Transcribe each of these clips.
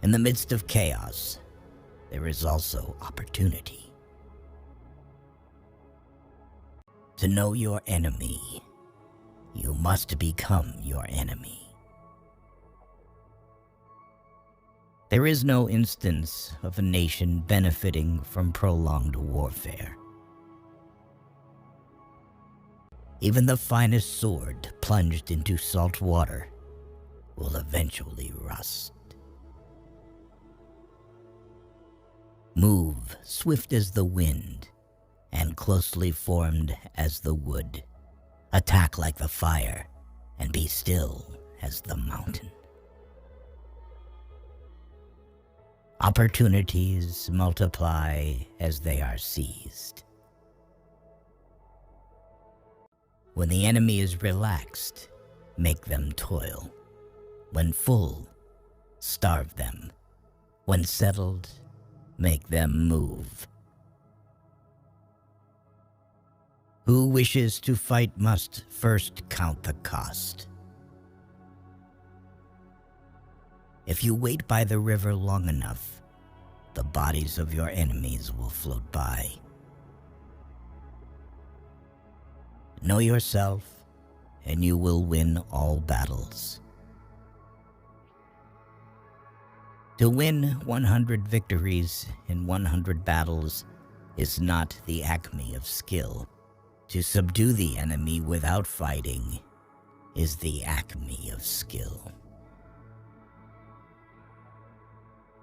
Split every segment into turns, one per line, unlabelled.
In the midst of chaos, there is also opportunity. To know your enemy, you must become your enemy. There is no instance of a nation benefiting from prolonged warfare. Even the finest sword plunged into salt water will eventually rust. Move swift as the wind and closely formed as the wood. Attack like the fire and be still as the mountain. Opportunities multiply as they are seized. When the enemy is relaxed, make them toil. When full, starve them. When settled, make them move. Who wishes to fight must first count the cost. If you wait by the river long enough, the bodies of your enemies will float by. Know yourself, and you will win all battles. To win 100 victories in 100 battles is not the acme of skill. To subdue the enemy without fighting is the acme of skill.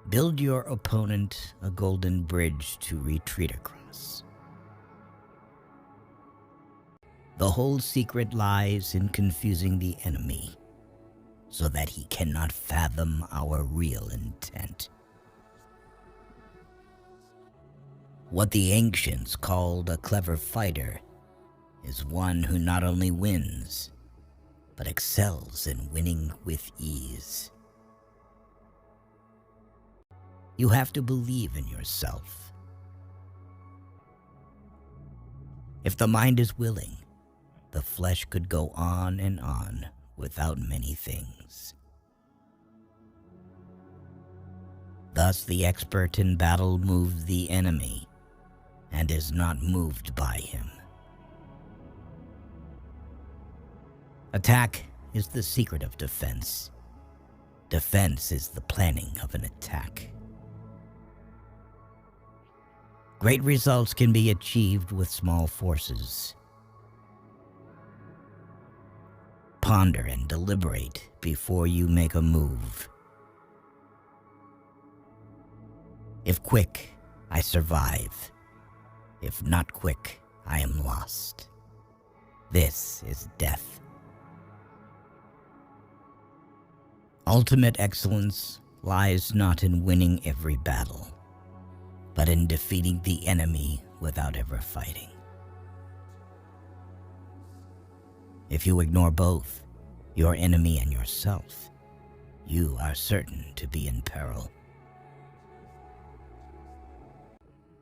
Build your opponent a golden bridge to retreat across. The whole secret lies in confusing the enemy so that he cannot fathom our real intent. What the ancients called a clever fighter is one who not only wins, but excels in winning with ease. You have to believe in yourself. If the mind is willing, the flesh could go on and on without many things. Thus the expert in battle moves the enemy and is not moved by him. Attack is the secret of defense. Defense is the planning of an attack. Great results can be achieved with small forces. Ponder and deliberate before you make a move. If quick, I survive. If not quick, I am lost. This is death. Ultimate excellence lies not in winning every battle, but in defeating the enemy without ever fighting. If you ignore both, your enemy and yourself, you are certain to be in peril.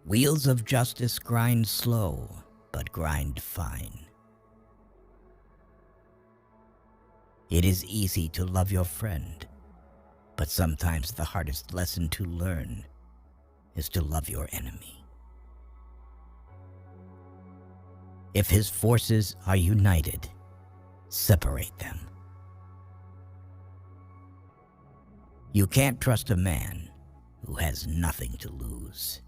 Wheels of justice grind slow, but grind fine. It is easy to love your friend, but sometimes the hardest lesson to learn is to love your enemy. If his forces are united, separate them. You can't trust a man who has nothing to lose.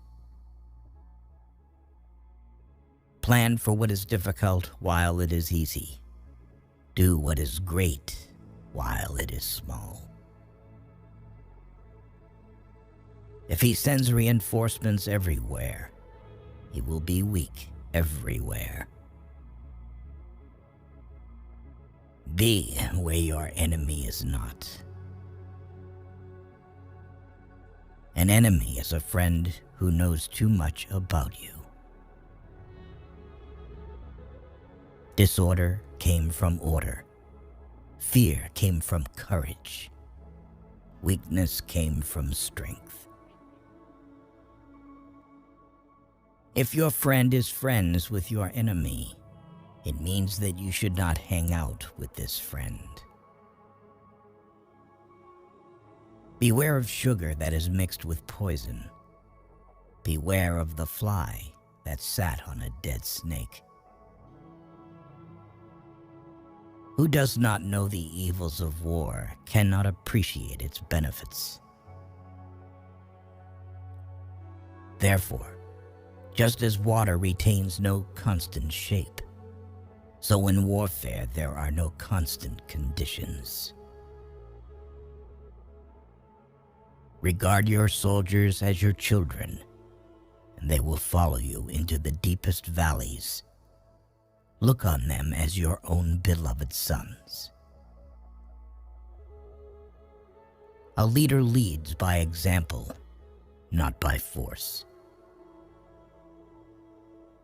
Plan for what is difficult while it is easy. Do what is great while it is small. If he sends reinforcements everywhere, he will be weak everywhere. Be where your enemy is not. An enemy is a friend who knows too much about you. Disorder came from order. Fear came from courage. Weakness came from strength. If your friend is friends with your enemy, it means that you should not hang out with this friend. Beware of sugar that is mixed with poison. Beware of the fly that sat on a dead snake. Who does not know the evils of war cannot appreciate its benefits. Therefore, just as water retains no constant shape, so in warfare there are no constant conditions. Regard your soldiers as your children, and they will follow you into the deepest valleys. Look on them as your own beloved sons. A leader leads by example, not by force.